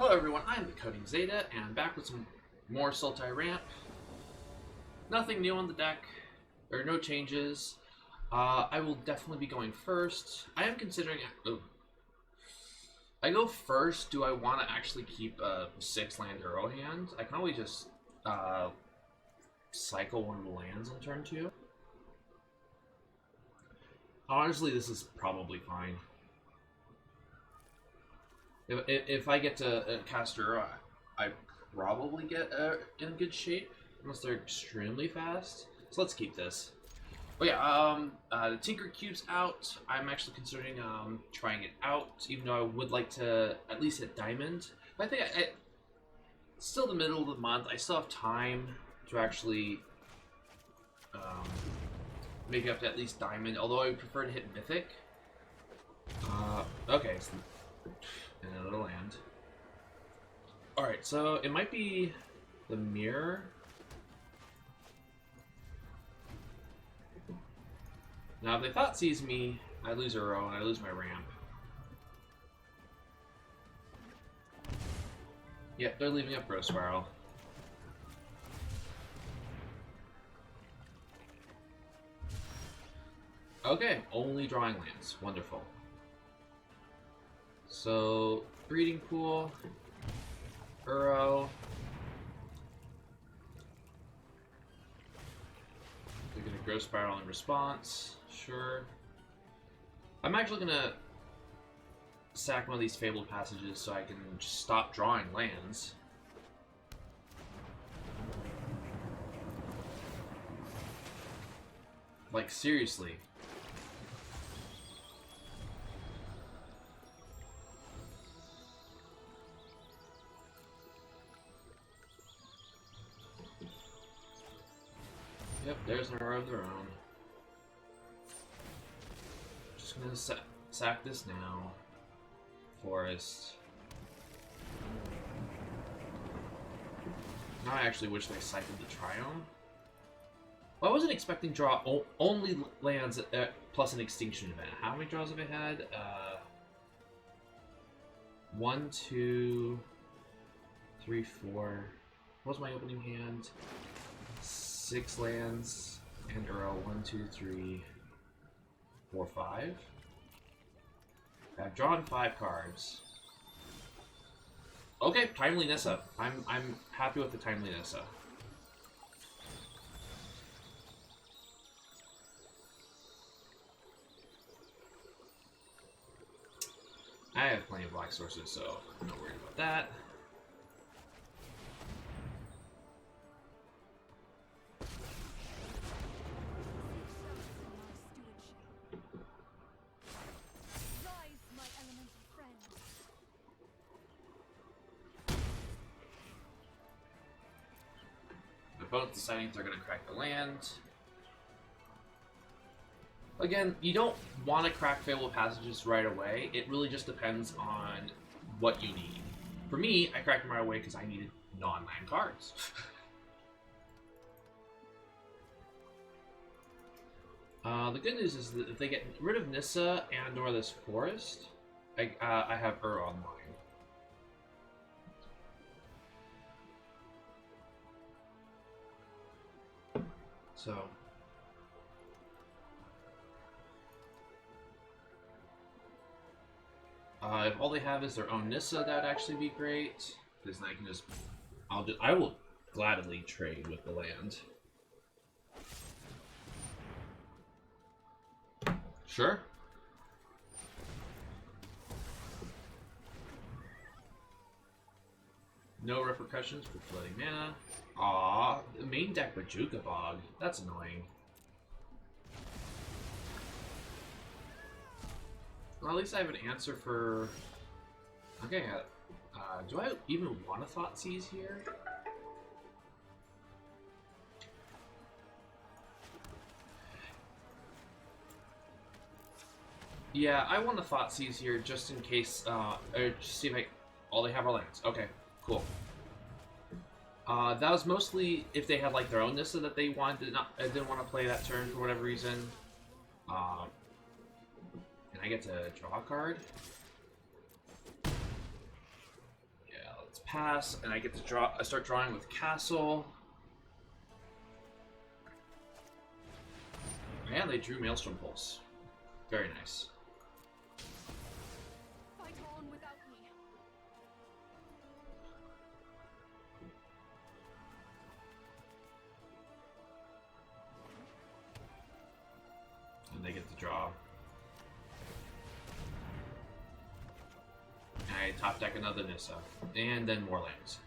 Hello everyone, I'm the Coding Zeta, and I'm back with some more Sultai ramp. Nothing new on the deck, or no changes. I will definitely be going first. I am considering... Oh. I go first, do I want to actually keep a 6-land Uro hand? I can always just cycle one of the lands on turn 2. Honestly, this is probably fine. If I get to cast Uro, I probably get in good shape, unless they're extremely fast. So let's keep this. Oh yeah, the Tinker Cube's out. I'm actually considering trying it out, even though I would like to at least hit Diamond. But I think it's still the middle of the month. I still have time to actually make it up to at least Diamond, although I would prefer to hit Mythic. Okay, so another land. Alright, so it might be the Mirror. Now, if they thought sees me, I lose Uro and I lose my ramp. Yep, they're leaving up Growth Spiral. Okay, only drawing lands. Wonderful. So, Breeding Pool, Uro. They're gonna Growth Spiral in response. Sure. I'm actually gonna sack one of these Fabled Passages so I can just stop drawing lands. Like, seriously. Yep, there's an Uro of their own. Just gonna sack this now. Forest. Now I actually wish they cycled the Triome. Well, I wasn't expecting draw only lands plus an extinction event. How many draws have I had? 1, 2, 3, 4. What was my opening hand? 6 lands and Uro. 1, 2, 3, 4, 5. I've drawn 5 cards. Okay, Timely Nissa. I'm happy with the Timely Nissa. I have plenty of black sources, so I'm not worried about that. Both deciding if they're going to crack the land. Again, you don't want to crack Fabled Passages right away. It really just depends on what you need. For me, I cracked them right away because I needed non-land cards. The good news is that if they get rid of Nissa and or this forest, I have Uro online. So, if all they have is their own Nissa, that would actually be great. Because then I can just, I will gladly trade with the land. Sure. No repercussions for flooding mana. Aw, the main deck Bajuka Bog. That's annoying. Well, at least I have an answer for... Okay, do I even want a Thoughtseize here? Yeah, I want a Thoughtseize here just in case, or just see if all they have are lands. Okay, cool. That was mostly if they had like their own Nissa that they didn't want to play that turn for whatever reason. And I get to draw a card. Yeah, pass, and I get to draw. I start drawing with Castle. And they drew Maelstrom Pulse. Very nice. Fight on without me. And they get to draw. I top deck another Nissa. And then more lands.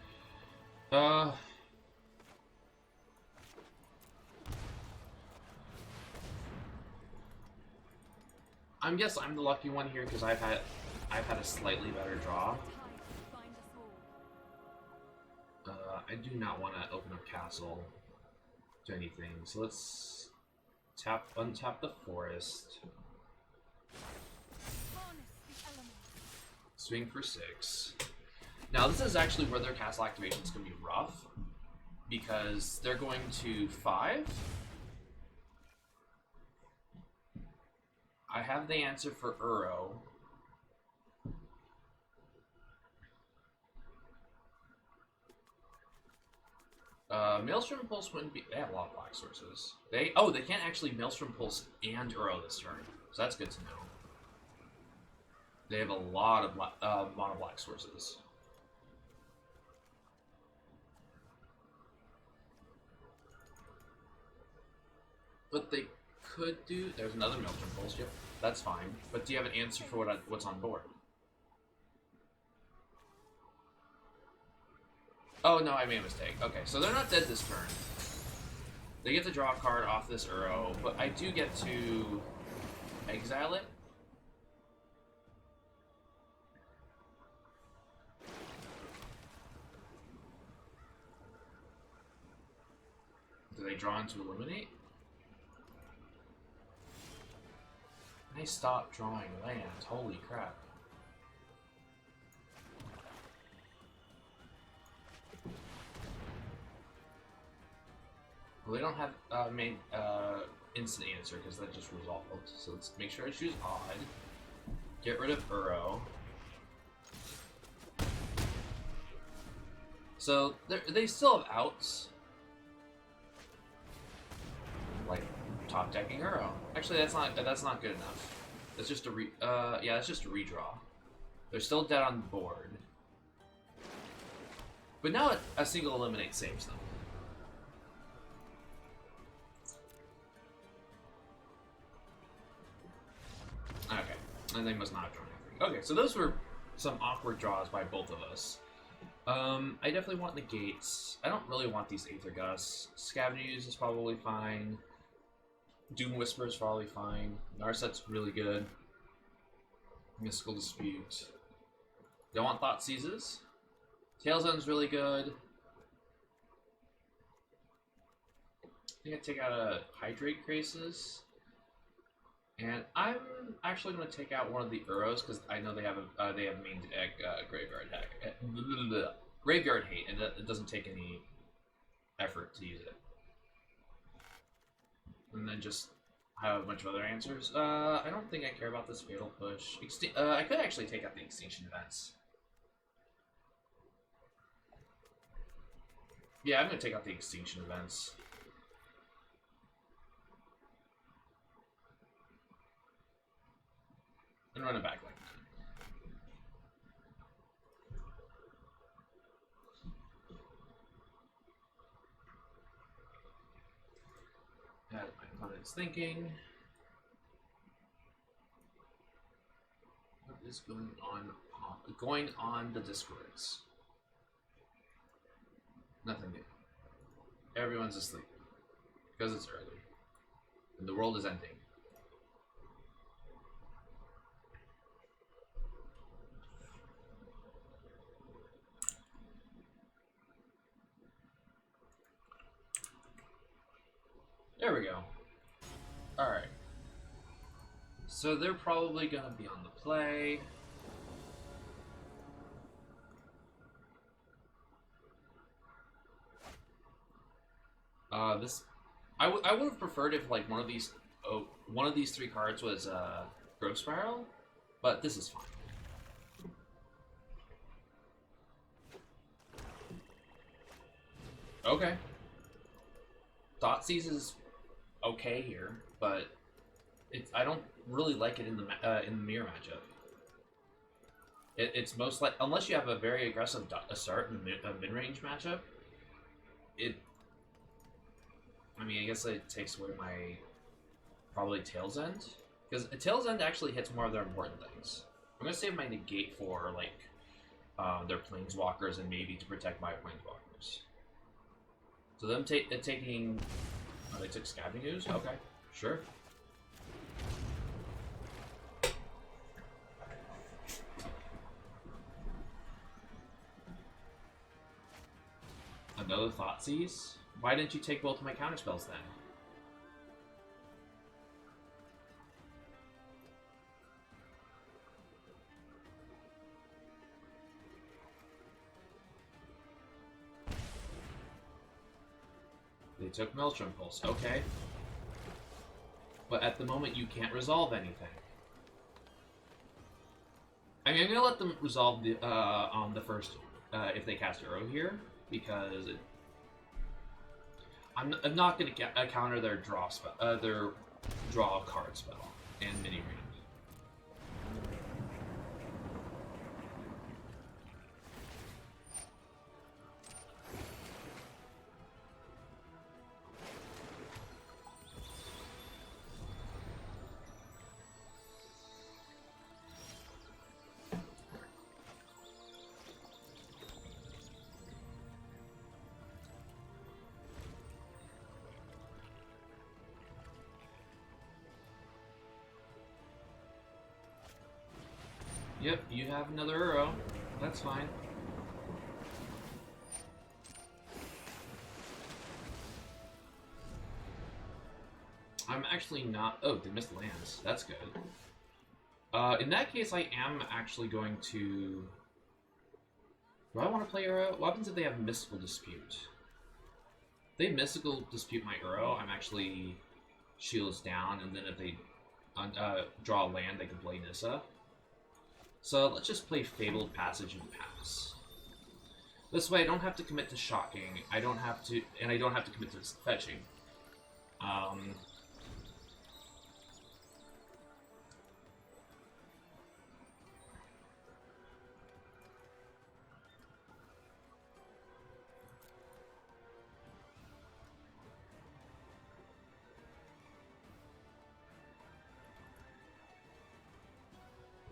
I guess I'm the lucky one here because I've had a slightly better draw. I do not want to open up Castle to anything, so let's untap the Forest. Swing for 6. Now this is actually where their Castle activation is going to be rough because they're going to 5. I have the answer for Uro. Maelstrom Pulse wouldn't be. They have a lot of black sources. They can't actually Maelstrom Pulse and Uro this turn, so that's good to know. They have a lot of mono black sources. But they could do. There's another Maelstrom Pulse. Yep, that's fine. But do you have an answer for what's on board? Oh no, I made a mistake. Okay, so they're not dead this turn. They get to draw a card off this Uro, but I do get to exile it. Do they draw into eliminate? I stopped drawing lands. Holy crap. Well, they don't have main instant answer because that just resolved. So let's make sure I choose odd. Get rid of Uro. So they still have outs. Like top decking Uro. Actually, that's not good enough. That's just a that's just a redraw. They're still dead on the board. But now a single eliminate saves them. Okay, and they must not have drawn anything. Okay, so those were some awkward draws by both of us. I definitely want negates. I don't really want these Aether Gusts. Scavengers is probably fine. Doom Whisper is probably fine. Narset's really good. Mystical Dispute. Don't want Thought Seizes. Tailzone's really good. I think I take out a Hydrate Graces. And I'm actually going to take out one of the Uros because I know they have main deck Graveyard Hack. Graveyard Hate, and it doesn't take any effort to use it. And then just have a bunch of other answers. I don't think I care about this Fatal Push. I could actually take out the Extinction Events. Yeah, I'm going to take out the Extinction Events. And run it back like that. As my opponent's thinking. What is going on the Discords? Nothing new. Everyone's asleep. Because it's early. And the world is ending. There we go. Alright. So they're probably going to be on the play. I would have preferred if like one of these three cards was Growth Spiral, but this is fine. Okay. Thoughtseize is okay here, but I don't really like it in the mirror matchup. It's most like, unless you have a very aggressive start in the mid-range matchup, I mean, I guess it takes away my probably Tail's End, because a Tail's End actually hits more of their important things. I'm gonna save my negate for like their planeswalkers and maybe to protect my planeswalkers. So them taking, oh, they took Scavenging Ooze? Okay, sure. Another Thoughtseize? Why didn't you take both of my counterspells then? They took Maelstrom Pulse, okay. But at the moment you can't resolve anything. I mean, I'm gonna let them resolve the on the first if they cast Arrow here, because I'm not gonna counter their draw spell, their draw card spell and mini range. Yep, you have another arrow. That's fine. I'm actually not... Oh, they missed lands. That's good. In that case, I am actually going to... Do I want to play Arrow? What happens if they have Mystical Dispute? If they Mystical Dispute my Arrow, I'm actually shields down, and then if they draw a land, they can play Nissa. So let's just play Fabled Passage and pass. This way I don't have to commit to shocking, I don't have to commit to fetching.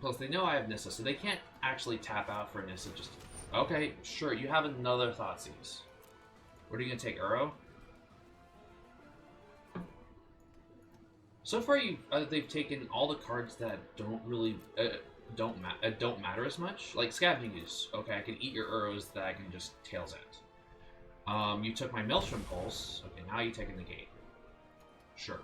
Plus, they know I have Nissa, so they can't actually tap out for Nissa. Just okay, sure. You have another Thoughtseize. What are you gonna take, Uro? So far, they've taken all the cards that don't really don't matter as much, like Scavenging Ooze. Okay, I can eat your Uros that I can just Tails at. You took my Maelstrom Pulse. Okay, now you take a negate. Sure.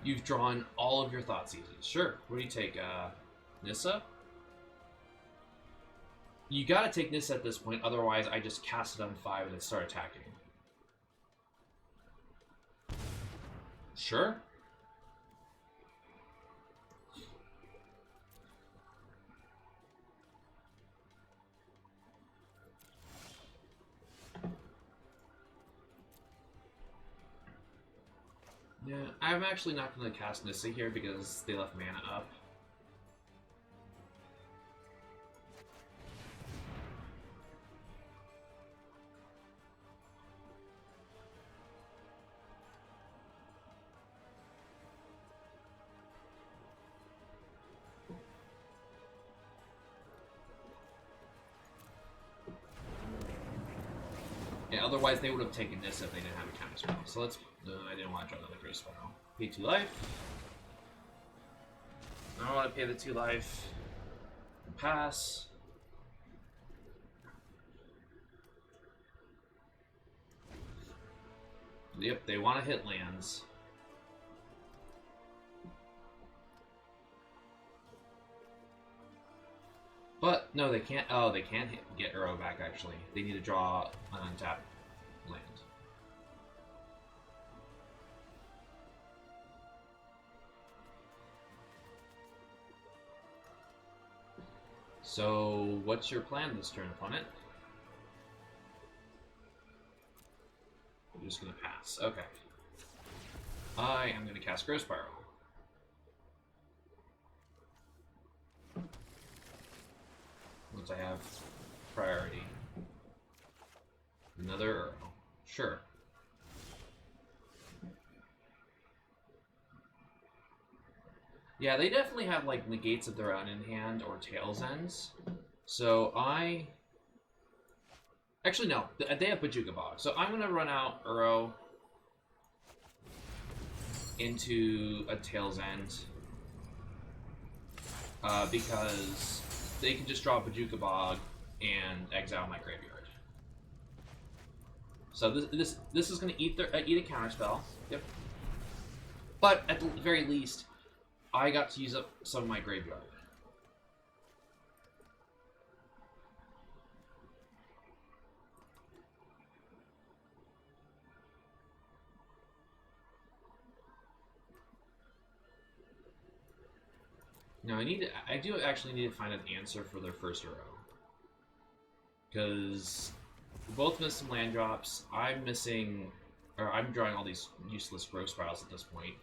You've drawn all of your Thoughtseizes. Sure. What do you take? Nissa? You gotta take Nissa at this point, otherwise I just cast it on 5 and then start attacking. Sure. Yeah, I'm actually not going to cast Nissa here because they left mana up. Yeah, otherwise they would have taken this if they didn't have a counter spell. So let's... I didn't want to draw another Ghost Spell. Pay 2 life. I don't want to pay the 2 life. And pass. Yep, they want to hit lands. But, no, they can't. Oh, they can't get Arrow back, actually. They need to draw an untapped land. So, what's your plan this turn, opponent? I'm just gonna pass. Okay. I am gonna cast Growth Spiral. Once I have priority. Another Earl. Sure. Yeah, they definitely have, like, negates of their own in hand or tails ends. So I... Actually, no. They have Bajuka Bog. So I'm going to run out Uro into a tails end. Because they can just draw Bajuka Bog and exile my graveyard. So this is going to eat a counterspell. Yep. But at the very least, I got to use up some of my graveyard. Now I do actually need to find an answer for their first Uro. Because both missed some land drops. I'm missing, or I'm drawing all these useless Growth Spirals at this point.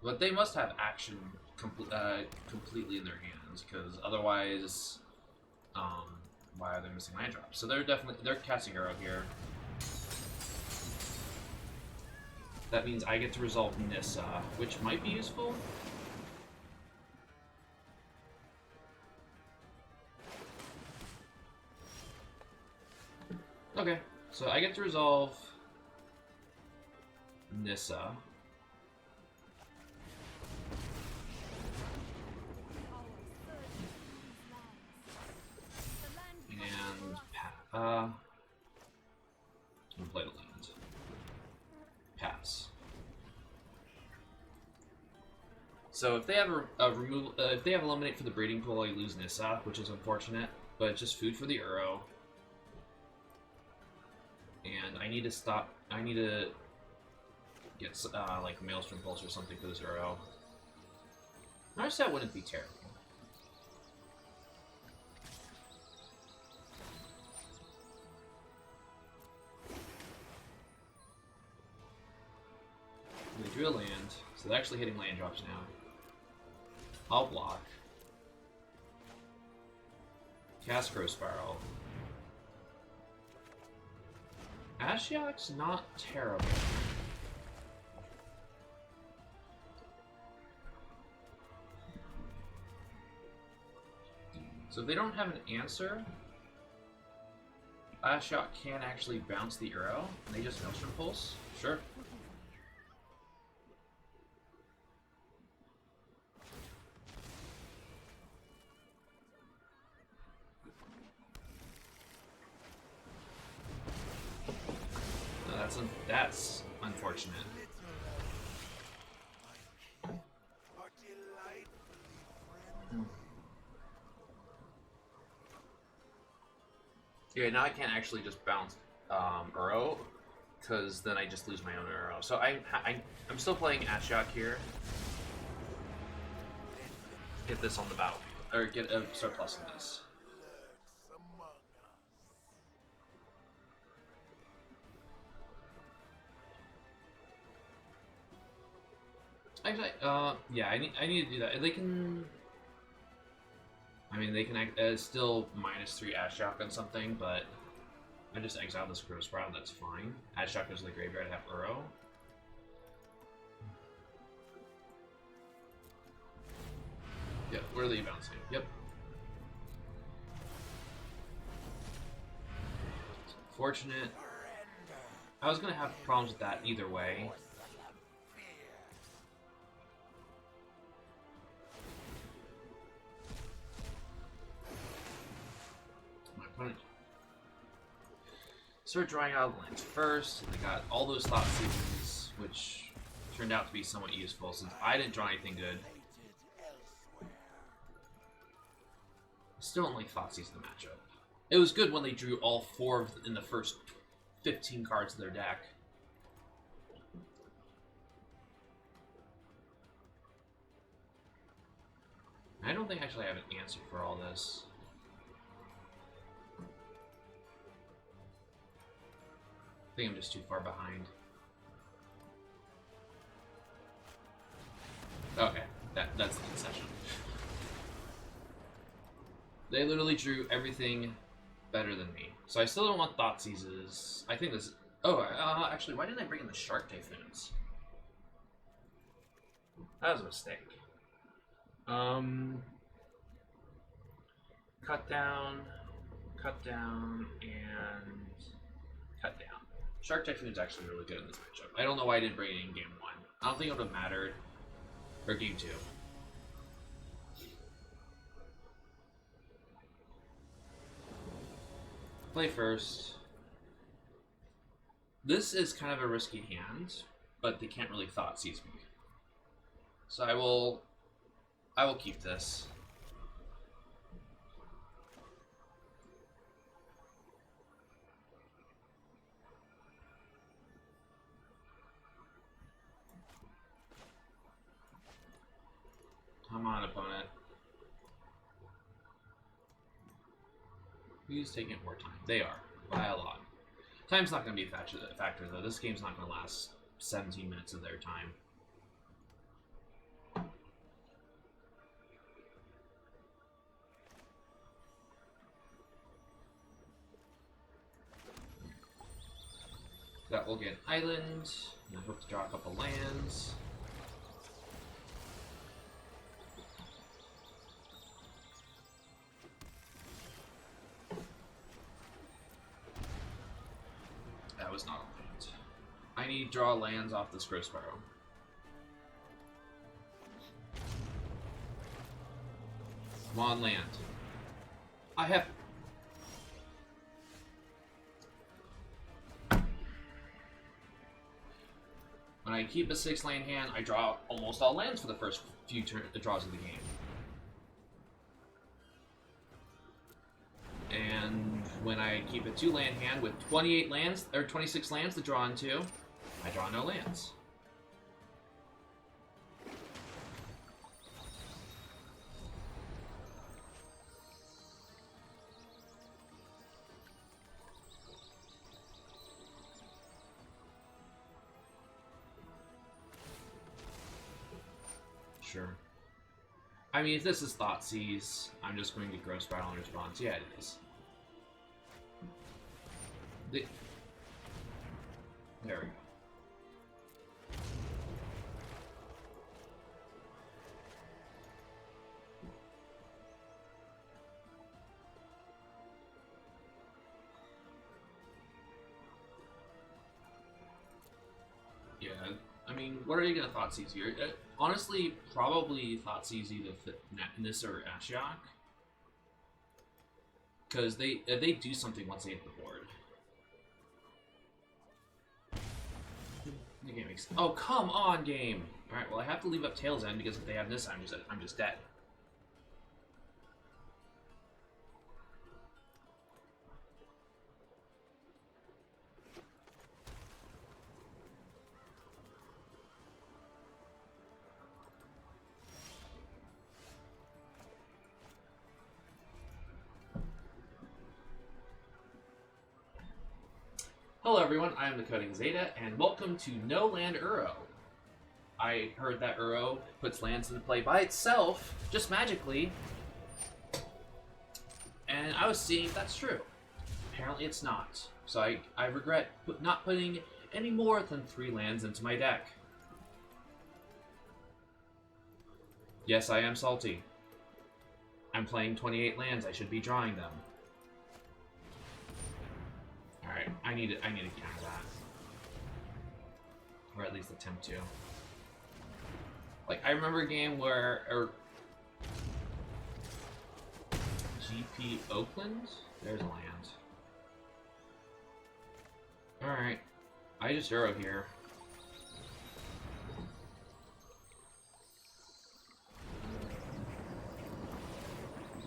But they must have action completely in their hands, because otherwise, why are they missing land drops? So they're casting Uro here. That means I get to resolve Nissa, which might be useful. Okay, so I get to resolve Nissa. And we'll play the land. Pass. So if they have a removal, if they have eliminate for the breeding pool, I lose Nissa, which is unfortunate, but it's just food for the Uro. And I need to stop. I need to get like Maelstrom Pulse or something for this Uro. I said that wouldn't be terrible. They drew a land, so they're actually hitting land drops now. I'll block. Cast Growth Spiral. Ashiok's not terrible. So if they don't have an answer, Ashiok can actually bounce the Uro, and they just Maelstrom Pulse. Sure. That's unfortunate. Yeah, now I can't actually just bounce Uro, because then I just lose my own Uro. So I'm still playing Ashiok here. Get this on the battlefield, or get a surplus in this. Actually, yeah, I need to do that. They can, I mean, they can still -3 Ashiok on something, but I just exile this Growth Spiral. That's fine. Ashiok goes to the graveyard. I have Uro. Yep, where are they bouncing? Yep. It's unfortunate. I was gonna have problems with that either way. Start drawing out the lands first, and they got all those Thought Seasons, which turned out to be somewhat useful since I didn't draw anything good. Still don't like Thought Season matchup. It was good when they drew all 4 in the first 15 cards of their deck. I don't think actually I have an answer for all this. I think I'm just too far behind. Okay, that's the concession. They literally drew everything better than me. So I still don't want Thoughtseizes. I think this... Oh, actually, why didn't I bring in the Shark Typhoons? That was a mistake. Cut down, and cut down. Shark Typhoon's actually really good in this matchup. I don't know why I didn't bring it in game 1. I don't think it would have mattered. Or game 2. Play first. This is kind of a risky hand, but they can't really Thoughtseize me. So I will keep this. Come on, opponent. Who's taking more time? They are, by a lot. Time's not going to be a factor, though. This game's not going to last 17 minutes of their time. That will get an island, and I hope to draw a couple lands. That was not a land. I need to draw lands off this Growth Spiral. Come on, land. I have... When I keep a 6-land hand, I draw almost all lands for the first few draws of the game. And when I keep a 2-land hand with 28 lands, or 26 lands to draw into, I draw no lands. Sure. I mean, if this is Thoughtseize, I'm just going to Gross Battle in response. Yeah, it is. There we go. Yeah, I mean, what are you gonna Thoughtseize here? Honestly, probably Thoughtseize either this or Ashiok, because they do something once they hit the board. The game makes... Oh, come on, game! Alright, well, I have to leave up Tail's End, because if they have this, I'm just dead. Hello everyone, I am the Coding Zeta, and welcome to No Land Uro. I heard that Uro puts lands into play by itself, just magically, and I was seeing if that's true. Apparently it's not, so I regret not putting any more than 3 lands into my deck. Yes, I am salty. I'm playing 28 lands, I should be drawing them. Alright, I need to counter that. Or at least attempt to. Like, I remember a game where... GP Oakland? There's a land. Alright. I just Uro here.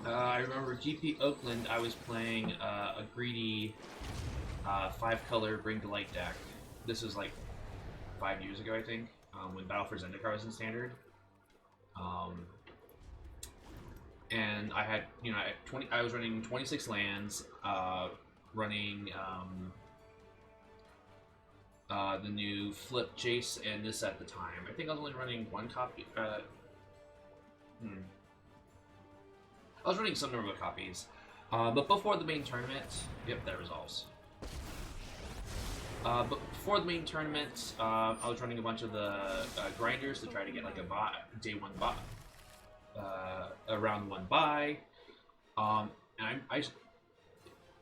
I remember GP Oakland, I was playing a greedy 5-color Bring to Light deck. This was like 5 years ago, I think, when Battle for Zendikar was in Standard. and I had, you know, I was running 26 lands, running the new Flip Jace and this at the time. I think I was only running one copy. I was running some number of copies, but before the main tournament, yep, that resolves. But before the main tournament, I was running a bunch of the grinders to try to get like a day one bot, a round one buy. And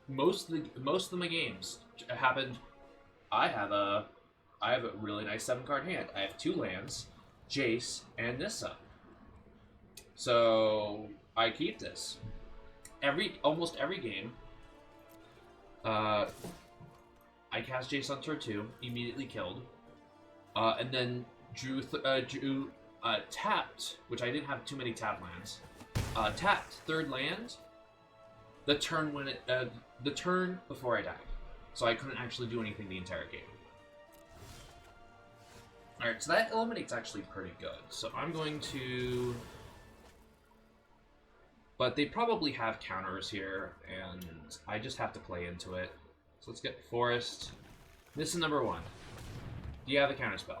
most of my games happened. I have a really nice 7-card hand. I have 2 lands, Jace and Nissa. So I keep this almost every game. I cast Jace on turn 2, immediately killed, and then drew tapped, which I didn't have too many tap lands. Tapped 3rd land, the turn before I died, so I couldn't actually do anything the entire game. All right, so that eliminates actually pretty good. So I'm going to, but they probably have counters here, and I just have to play into it. So let's get Forest. This is number 1. Do you have a counterspell?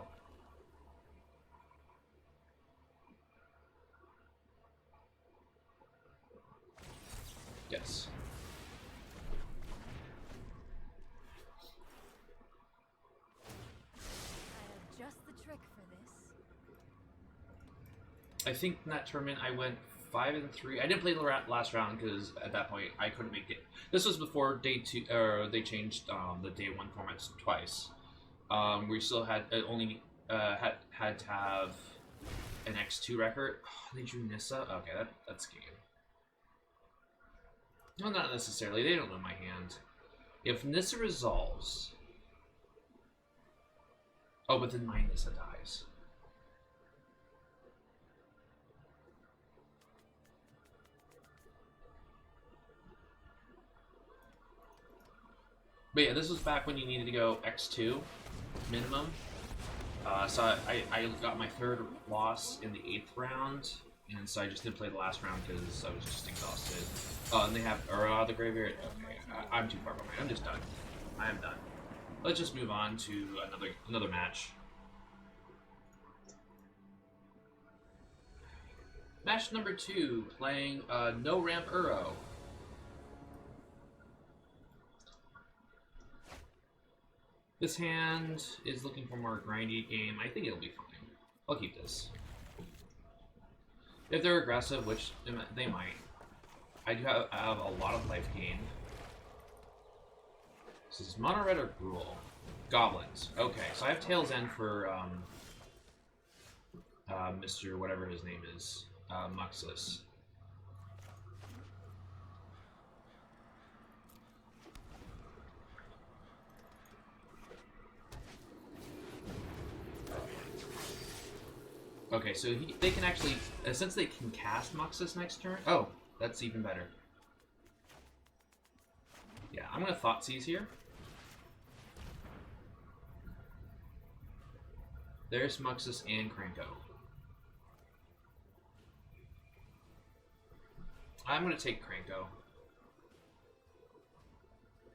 Yes. I have just the trick for this. I think in that tournament I went 5-3. I didn't play the last round because at that point I couldn't make it. This was before day 2, or they changed the day 1 formats twice. We still had only had to have an X2 record. Oh, they drew Nissa. Okay, that's game. No, not necessarily. They don't know my hand. If Nissa resolves, oh, but then my Nissa dies. But yeah, this was back when you needed to go X2 minimum. So I got my 3rd loss in the 8th round, and so I just didn't play the last round because I was just exhausted. Oh, and they have Ura the graveyard. Okay, I'm too far behind. I'm just done. I am done. Let's just move on to another match. Match number 2, playing No Ramp Uro. This hand is looking for more grindy game. I think it'll be fine. I'll keep this. If they're aggressive, which they might, I do have a lot of life gain. This is Mono Red or Gruul? Goblins. Okay, so I have Tail's End for Mr. whatever his name is, Muxus. Okay, so they can actually, since they can cast Muxus next turn. Oh, that's even better. Yeah, I'm gonna Thoughtseize here. There's Muxus and Kranko. I'm gonna take Kranko.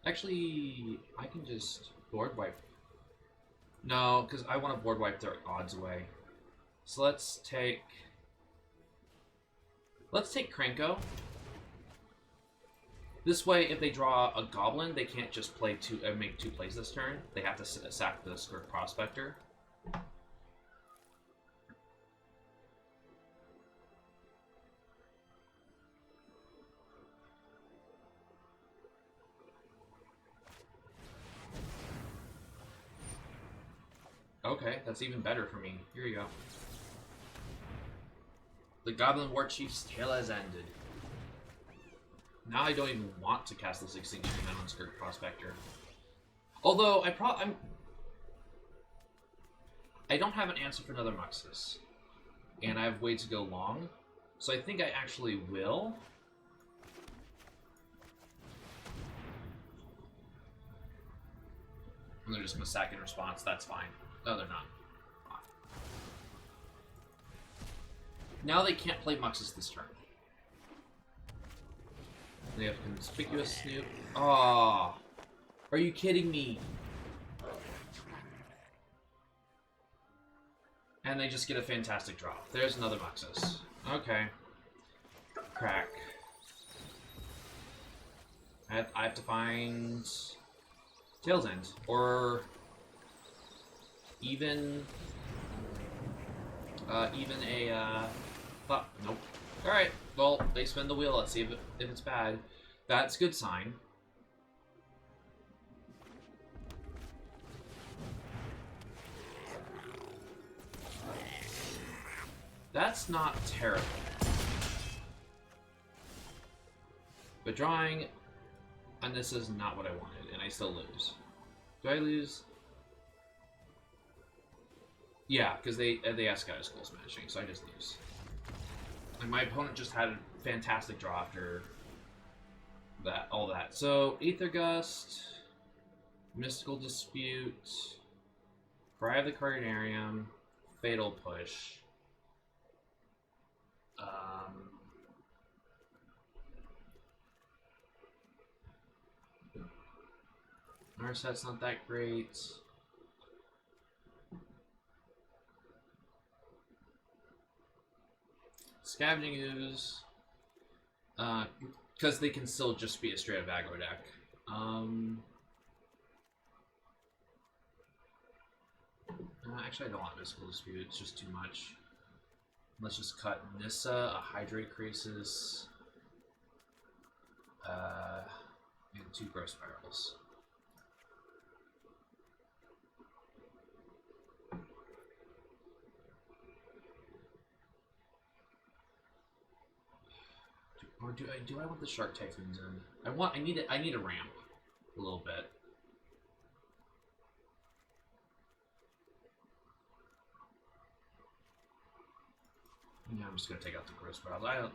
Actually, I can just board wipe. No, because I want to board wipe their odds away. So let's take Kranko. This way, if they draw a Goblin, they can't just play make 2 plays this turn. They have to sack the Skirk Prospector. Okay, that's even better for me. Here you go. The Goblin War Chief's tail has ended. Now I don't even want to cast this Extinction Event on Skirk Prospector. Although I don't have an answer for another Muxus, and I have ways to go long, so I think I actually will. And they're just gonna sack in response. That's fine. No, they're not. Now they can't play Muxus this turn. They have conspicuous Snoop. Ah, are you kidding me? And they just get a fantastic drop. There's another Muxus. Okay. Crack. I have to find Tail's End. Or even a thought. Nope. Alright, well, they spin the wheel. Let's see if it's bad. That's a good sign. That's not terrible. But drawing, and this is not what I wanted, and I still lose. Do I lose? Yeah, because they asked out of Skull Smashing, so I just lose. And my opponent just had a fantastic draw after that, all that. So Aether Gust, Mystical Dispute, Cry of the Cardinarium, Fatal Push. Narset's not that great. Scavenging Ooze, because they can still just be a straight up aggro deck. Actually, I don't want Mystical Dispute, it's just too much. Let's just cut Nissa, a Hydrate Crisis, and 2 Growth Spirals. Or do I want the Shark Typhoons in? I need a ramp a little bit. Yeah, I'm just gonna take out the Gross Spirals. I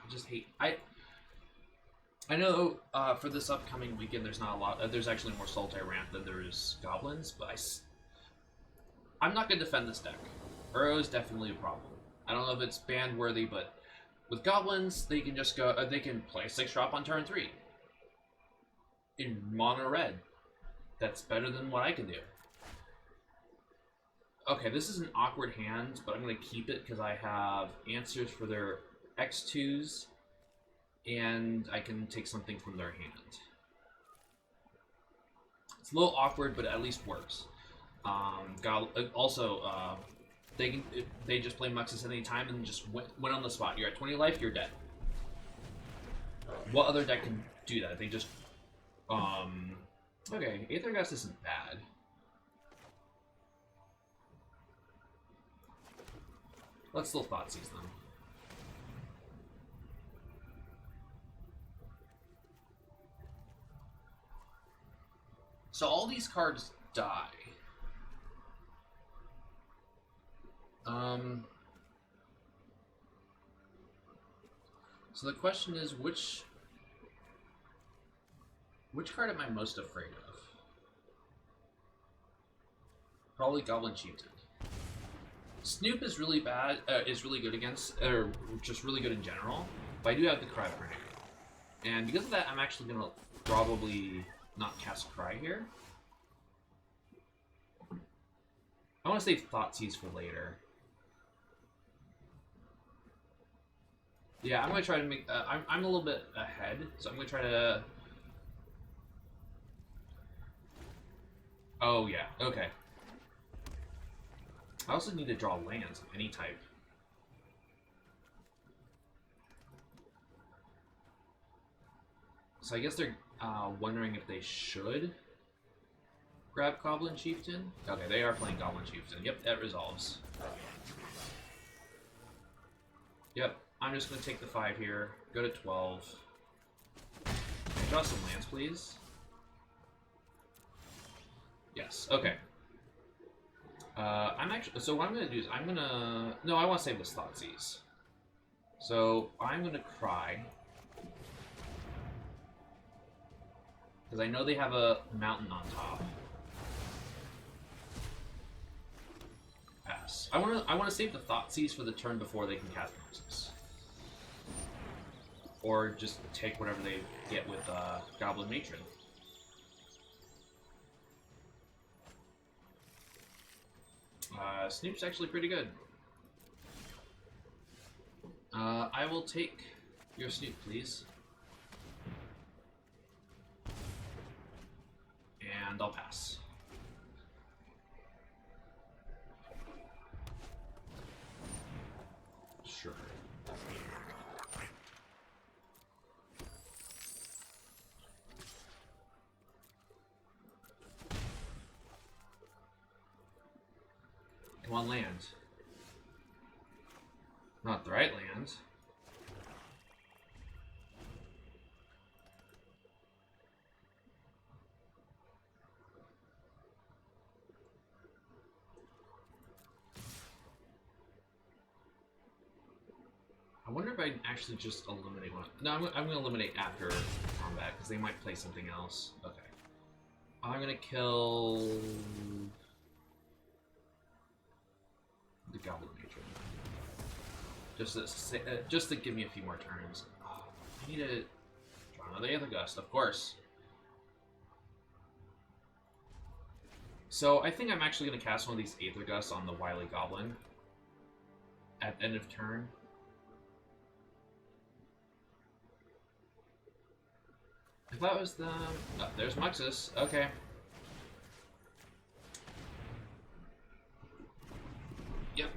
just hate. I know for this upcoming weekend there's not a lot. There's actually more Sultai ramp than there is Goblins, but I'm not gonna defend this deck. Uro is definitely a problem. I don't know if it's ban worthy, but with Goblins they can just go. They can play 6-drop on turn 3 in mono red. That's better than what I can do. Okay, this is an awkward hand, but I'm going to keep it because I have answers for their X2s, and I can take something from their hand. It's a little awkward, but it at least works. They just play Muxus at any time and just win on the spot. You're at 20 life, you're dead. What other deck can do that? They just... Okay, Aether Gust isn't bad. Let's still Thoughtseize them. So all these cards die. So the question is, which card am I most afraid of? Probably Goblin Chieftain. Snoop is really bad, is really good against, or just really good in general, but I do have the Cry for now. And because of that, I'm actually going to probably not cast Cry here. I want to save Thoughtseize for later. Yeah, I'm going to try to make, I'm a little bit ahead, so I'm going to try to... Oh yeah, okay. I also need to draw lands of any type. So I guess they're wondering if they should grab Goblin Chieftain. Okay, they are playing Goblin Chieftain. Yep, that resolves. Yep, I'm just going to take the 5 here, go to 12. Can I draw some lands, please? Yes, okay. I'm actually, so what I'm going to do is I'm going to, no, I want to save this Thoughtseize. So I'm going to Cry. Because I know they have a mountain on top. Pass. I want to save the Thoughtseize for the turn before they can cast Nexus. or just take whatever they get with Goblin Matron. Snoop's actually pretty good. I will take your Snoop, please. And I'll pass. Sure. Come on, land. Not the right land. I wonder if I can actually just eliminate one. No, I'm going to eliminate after combat, because they might play something else. Okay. I'm going to kill the Goblin Matron. Just to give me a few more turns. Oh, I need to draw another Aether Gust, of course. So I think I'm actually going to cast one of these Aether Gusts on the Wily Goblin at the end of turn. If that was the... Oh, there's Muxus. Okay. Yep.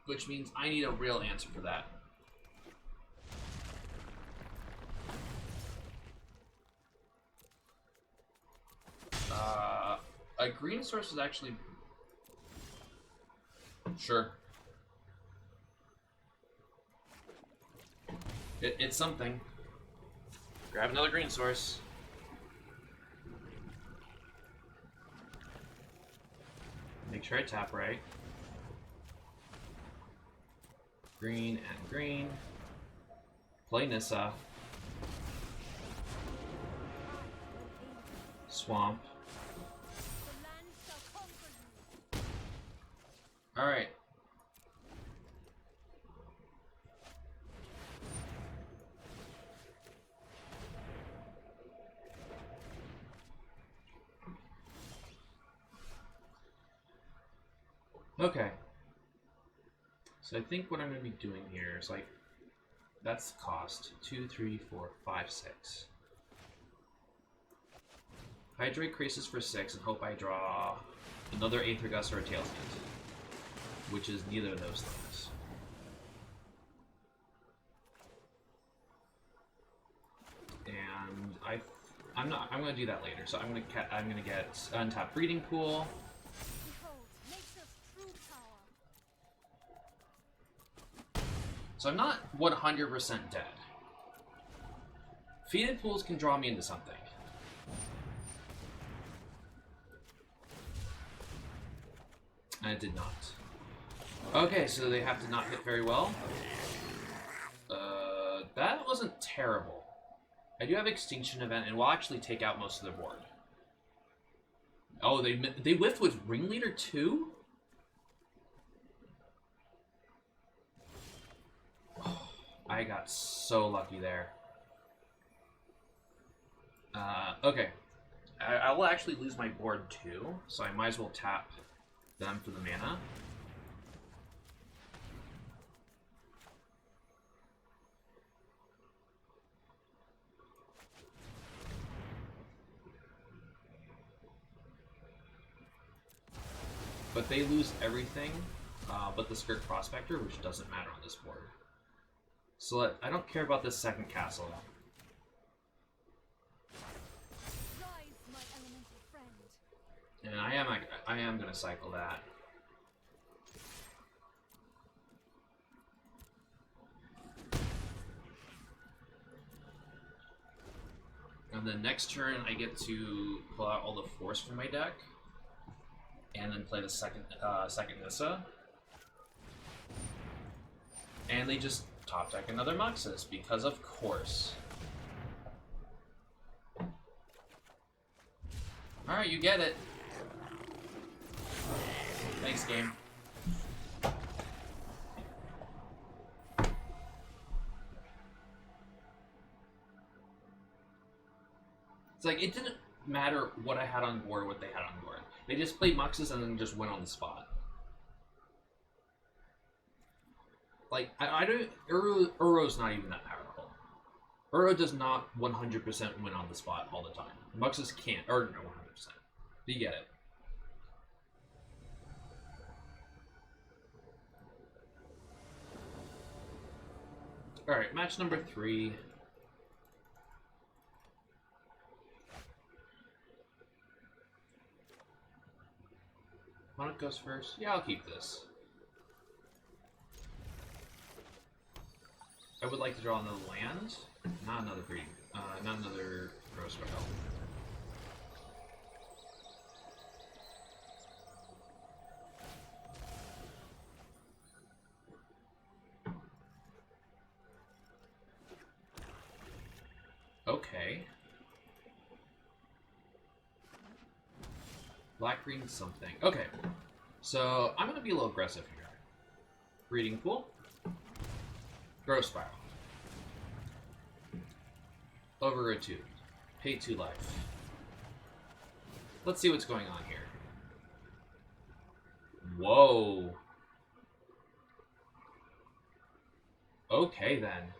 Which means I need a real answer for that. A green source is actually... Sure. It's something. Grab another green source. Make sure I tap right. Green and green. Play Nissa. Swamp. Alright. Okay. So I think what I'm going to be doing here is like, that's the cost. 2, 3, 4, 5, 6. Hydrate Crisis for 6 and hope I draw another Aether Gust or a Tailspin, which is neither of those things. And I'm going to do that later. So I'm going to get Untapped Breeding Pool. So I'm not 100% dead. Feeded pools can draw me into something. And it did not. Okay, so they have to not hit very well. That wasn't terrible. I do have Extinction Event, and we'll actually take out most of their board. Oh, they whiffed with Ringleader too? I got so lucky there. Okay. I will actually lose my board too, so I might as well tap them for the mana. But they lose everything but the Skirk Prospector, which doesn't matter on this board. So I don't care about this second castle. Rise, my elemental friend. And I am gonna cycle that. And then next turn I get to pull out all the force from my deck. And then play the second Nissa. And they just top deck another Muxus, because of course. Alright, you get it. Thanks, game. It's like, it didn't matter what I had on board or what they had on board. They just played Muxus and then just went on the spot. Like, I don't... Uro's not even that powerful. Uro does not 100% win on the spot all the time. Muxus can't, or no, 100%. You get it. Alright, match number 3. Monarch goes first. Yeah, I'll keep this. I would like to draw another land. Not another breeding. Not another Gross Spell. Okay. Black, green, something. Okay. So, I'm going to be a little aggressive here. Breeding Pool. Growth Spiral. Over a 2. Pay 2 life. Let's see what's going on here. Whoa. Okay, then.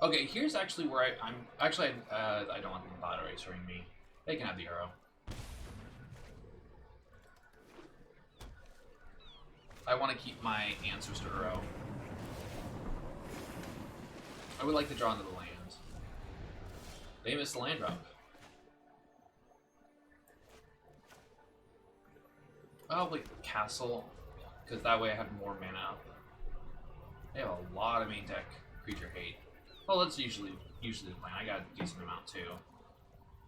Okay, here's actually where I'm actually I don't want the Battle Racering me. They can have the arrow. I want to keep my answers to Uro. I would like to draw into the land. They missed the land drop. Oh, like castle, because that way I have more mana up. They have a lot of main deck creature hate. Well, that's usually the plan. I got a decent amount too.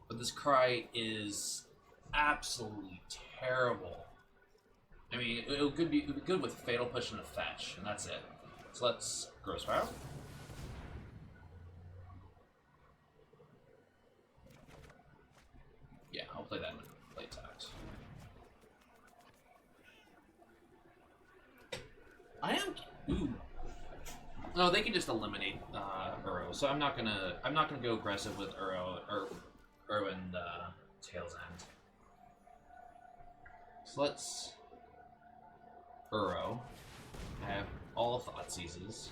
But this Cry is absolutely terrible. I mean, it would be good with Fatal Push and a Fetch, and that's it. So let's Gross Spiral. Yeah, I'll play that in play tax. I am. Ooh. No, they can just eliminate Uro, so I'm not gonna go aggressive with Uro and Tail's End. So let's Uro. I have all Thought Seizes.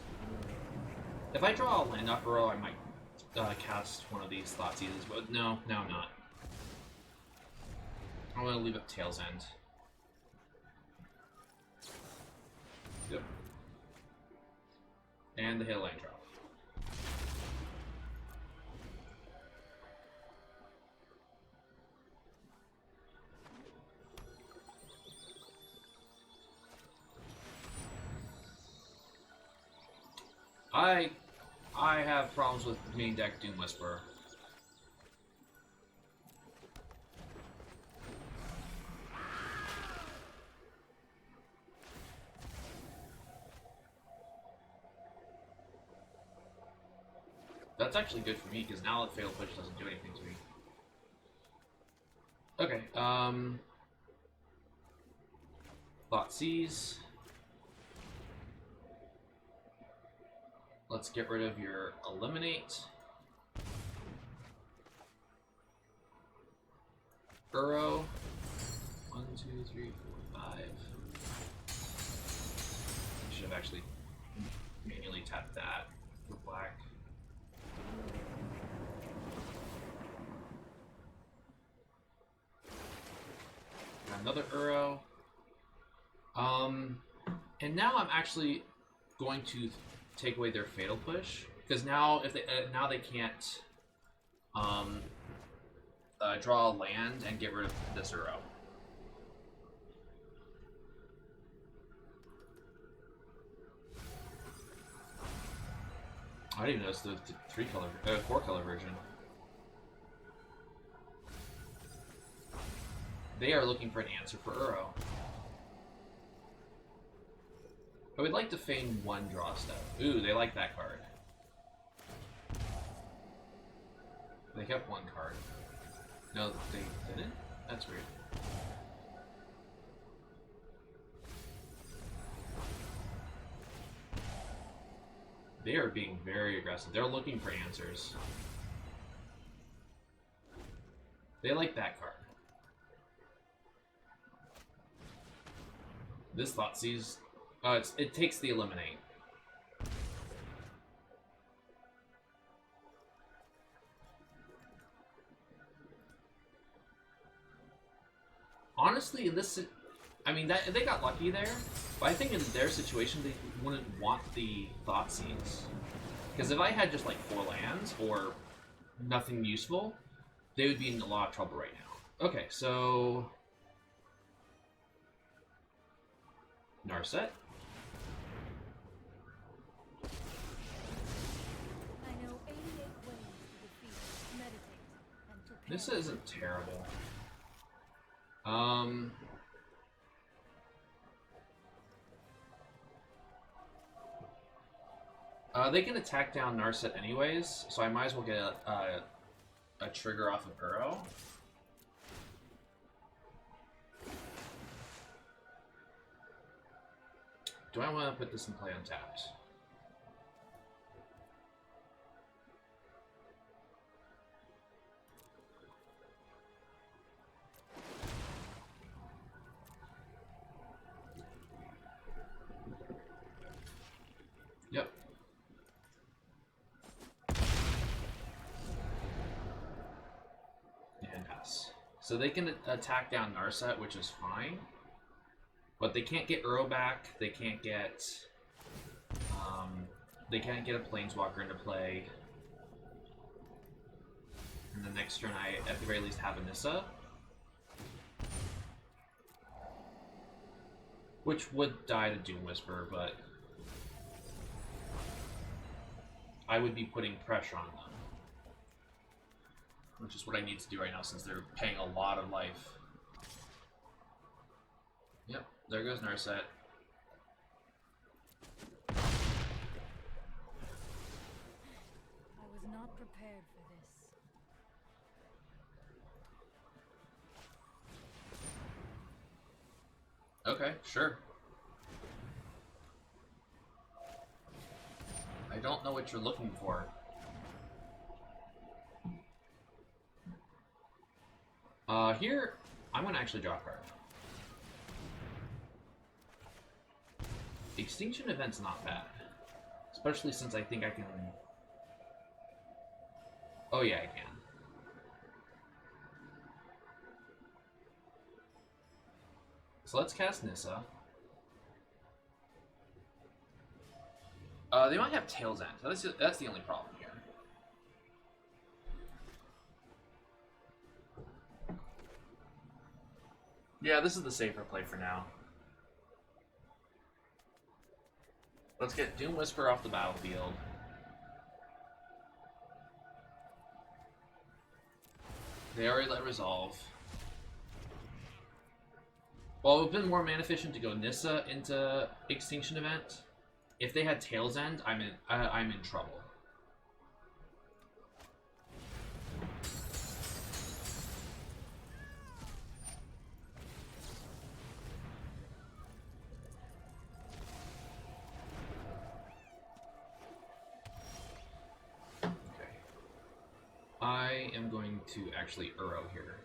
If I draw a land off Uro, I might cast one of these Thought Seizes, but no, I'm not. I'm gonna leave up Tail's End. Yep. And the Hail Land Drop. I have problems with main deck Doom Whisperer. That's actually good for me, because now that Fatal Push doesn't do anything to me. Okay, Thought Seize. Let's get rid of your Eliminate. Uro. 1, 2, 3, 4, 5. I should have actually manually tapped that for black. Got another Uro. And now I'm actually going to take away their Fatal Push, because now if they now they can't draw a land and get rid of this Uro. I didn't even notice the 4-color version. They are looking for an answer for Uro. I would like to feign 1 draw step. Ooh, they like that card. They kept 1 card. No, they didn't? That's weird. They are being very aggressive. They're looking for answers. They like that card. This Thoughtseize, it takes the Eliminate. Honestly, in this, I mean, they got lucky there, but I think in their situation they wouldn't want the Thoughtseize. Because if I had just like 4 lands or nothing useful, they would be in a lot of trouble right now. Okay, so Narset. I know 88 ways to defeat, meditate, and prepare. This isn't terrible. They can attack down Narset anyways, so I might as well get a trigger off of Uro. Do I want to put this in play untapped? Yep. And pass. So they can attack down Narset, which is fine. But they can't get Uro back. They can't get a Planeswalker into play. And the next turn, I at the very least have a Nissa, which would die to Doom Whisper, but I would be putting pressure on them, which is what I need to do right now since they're paying a lot of life. Yep, there goes Narset. I was not prepared for this. Okay, sure. I don't know what you're looking for. Here, I'm gonna actually draw a card. Extinction Event's not bad. Especially since I think I can... Oh yeah, I can. So let's cast Nissa. They might have Tail's End. That's the only problem here. Yeah, this is the safer play for now. Let's get Doom Whisper off the battlefield. They already let Resolve. Well, it would have been more mana efficient to go Nissa into Extinction Event. If they had Tail's End, I'm in trouble. I am going to actually Uro here.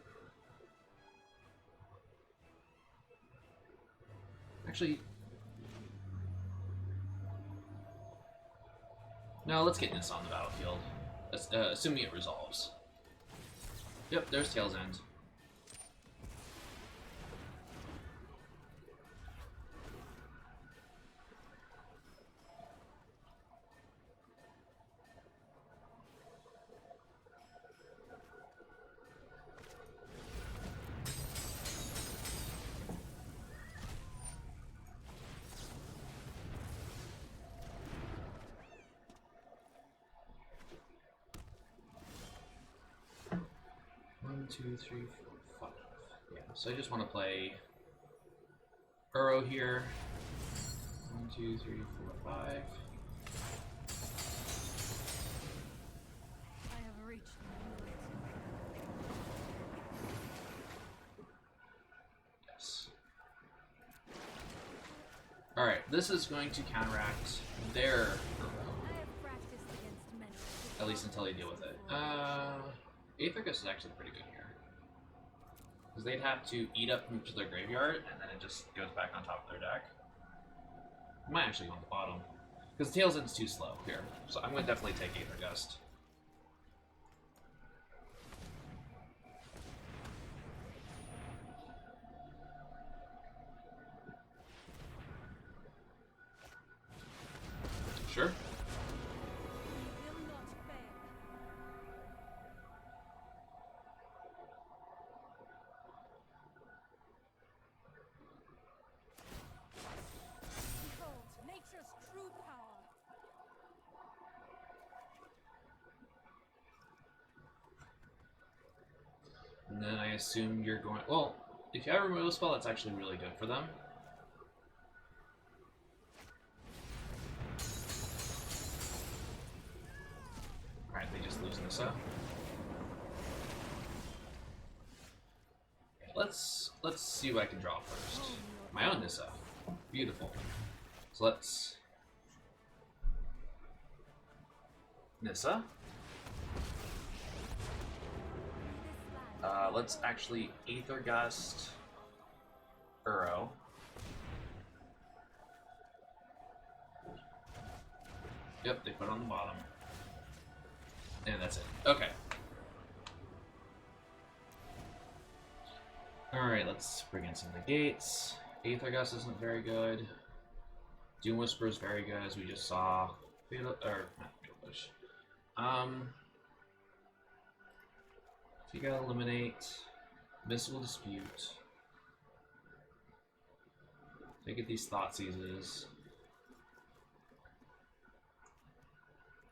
Actually, no, let's get this on the battlefield. Assuming it resolves. Yep, there's Tail's End. One, two, three, four, five. Yeah, so I just want to play Uro here. 1, 2, 3, 4, 5. I have reached the limit. Yes. Alright, this is going to counteract their Uro. I have least until they deal with it. Aethergus is actually pretty good here. Because they'd have to eat up much of their graveyard, and then it just goes back on top of their deck. It might actually go on the bottom. Because Tails End's too slow here. So I'm going to definitely take Aethergust. Sure. will not fail. Behold, nature's true power. And then I assume you're going... Well, if you have a removal spell, that's actually really good for them. Alright, they just lose Nissa. Let's see what I can draw first. My own Nissa. Beautiful. So let's... Nissa. Let's actually Aether Gust Uro. Yep, they put it on the bottom. And that's it. Okay. Alright, let's bring in some negates. Aether Gust isn't very good. Doom Whisper is very good, as we just saw. Fatal, or not Fatal Push. So you gotta eliminate Mystical Dispute. Take it these Thought Seizes.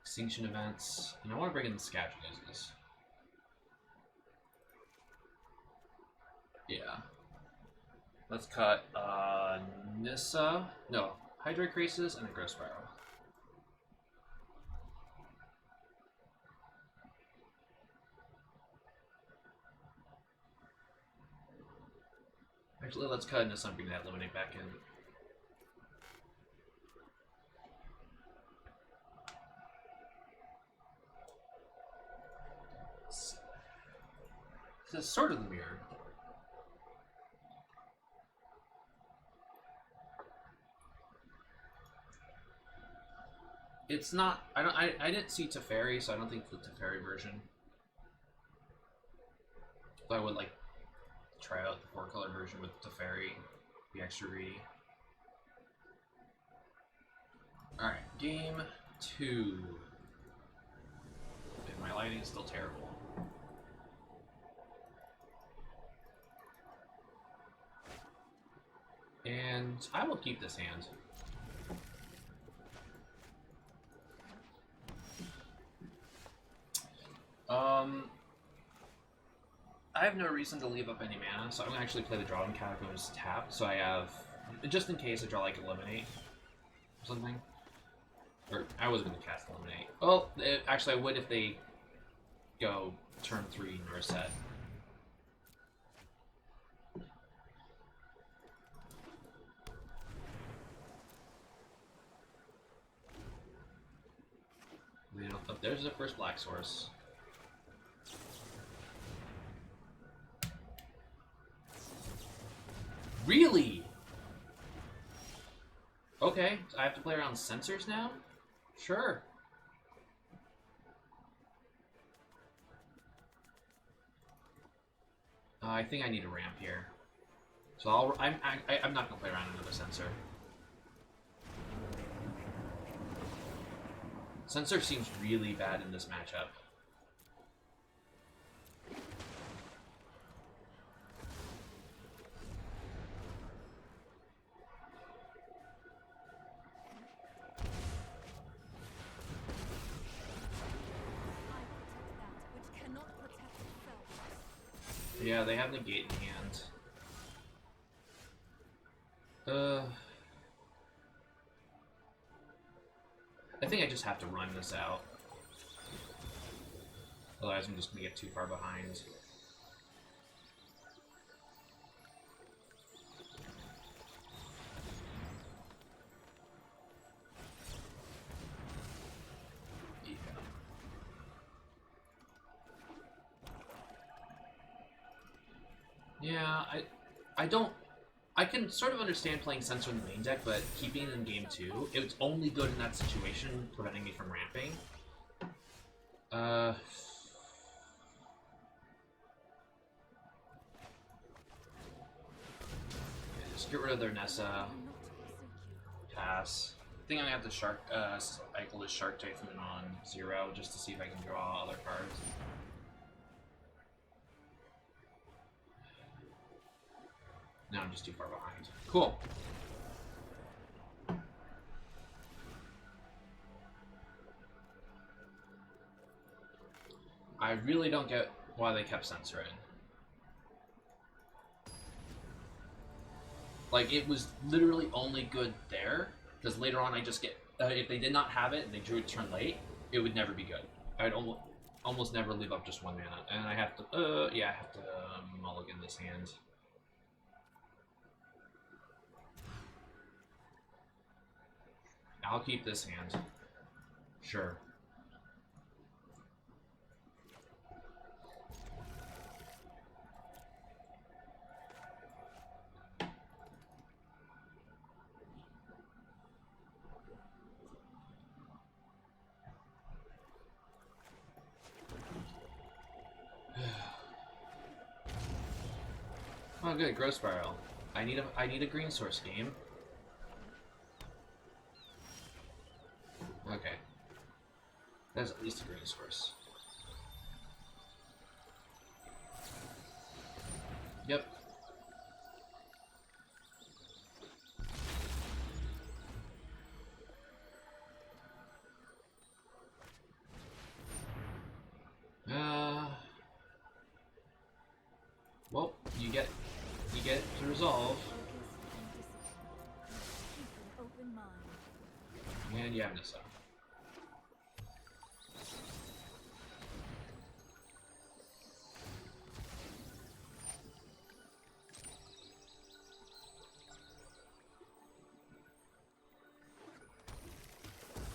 Extinction Events. And I want to bring in the Scavengers. Yeah. Let's cut Nissa. No, Hydra Crisis and a Growth Spiral. Actually, let's cut into something that eliminate back in. This is sort of the mirror. It's not. I didn't see Teferi, so I don't think it's the Teferi version. But I would like try out the 4-color version with Teferi, be extra greedy. Alright, game 2. And my lighting is still terrible. And I will keep this hand. I have no reason to leave up any mana, so I'm going to actually play the Draw and Catacombs tapped, so I have, just in case I draw like Eliminate or something. Or, I was going to cast Eliminate. Well, actually I would if they go turn 3 and reset. Oh, there's the first black source. Really? Okay, so I have to play around sensors now? Sure. I think I need a ramp here. So I'm not gonna play around another sensor. Sensor seems really bad in this matchup. Yeah, they have negate in hand. I think I just have to run this out. Otherwise I'm just gonna get too far behind. Yeah. Yeah, I don't. I can sort of understand playing Sensor in the main deck, but keeping it in game 2, it's only good in that situation, preventing me from ramping. Just get rid of their Nessa. Pass. I think I'm gonna have to cycle this Shark Typhoon on 0 just to see if I can draw other cards. No, I'm just too far behind. Cool. I really don't get why they kept Censor in. Like, it was literally only good there, because later on I just get... if they did not have it and they drew it turn late, it would never be good. I'd almost never leave up just 1 mana. And I have to... yeah, I have to mulligan this hand. I'll keep this hand. Sure. Oh, good, Growth Spiral. I need a green source game. Okay. That's at least a green source. Yep. Well, you get to resolve. And you have Nissa.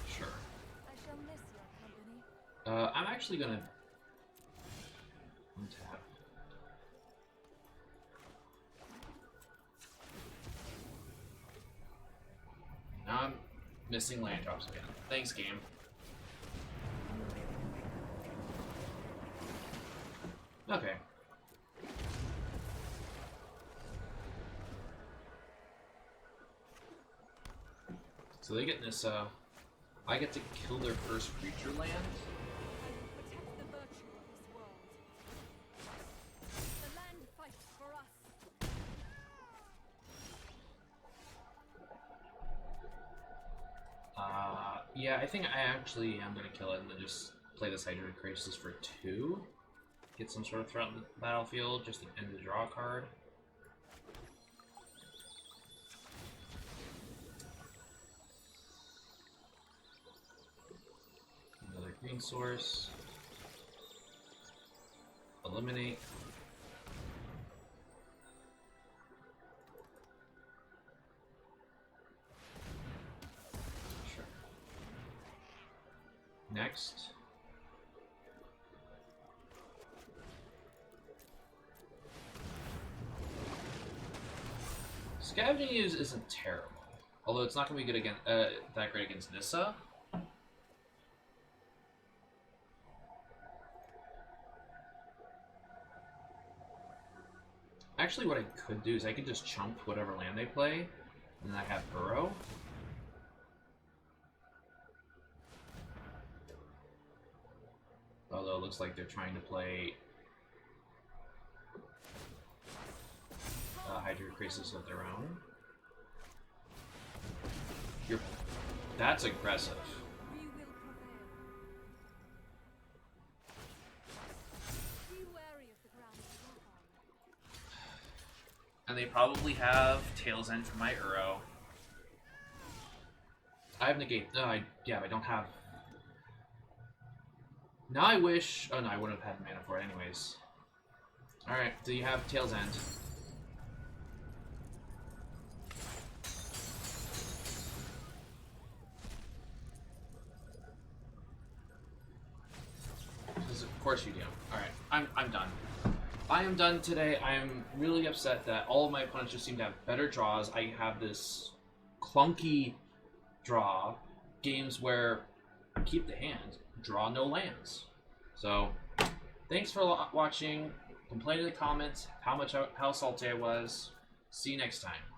Sure. I shall miss your company. I'm actually gonna untap. Now I'm missing land drops again. Thanks, game. Okay. So they get Nissa. I get to kill their first creature land. I will protect the virtue of this world. The land fights for us. Yeah, I think I actually am gonna kill it and then just play this Hydra Crisis for 2. Get some sort of threat on the battlefield, just to end the draw card. Another green source. Eliminate. Sure. Next. Scavenging use isn't terrible, although it's not going to be good against that great against Nissa. Actually, what I could do is I could just chump whatever land they play, and then I have Burrow. Although it looks like they're trying to play Hydra Crisis of their own. That's aggressive. We will prevail. Be wary of the ground you walk on. And they probably have Tail's End for my Uro. I have Negate. Yeah, I don't have... Now I wish... Oh no, I wouldn't have had mana for it anyways. Alright, do you have Tail's End? Of course you do. Alright, I'm done. I am done today. I am really upset that all of my opponents just seem to have better draws. I have this clunky draw, games where keep the hand, draw no lands. So, thanks for watching. Complain in the comments how Sultai I was. See you next time.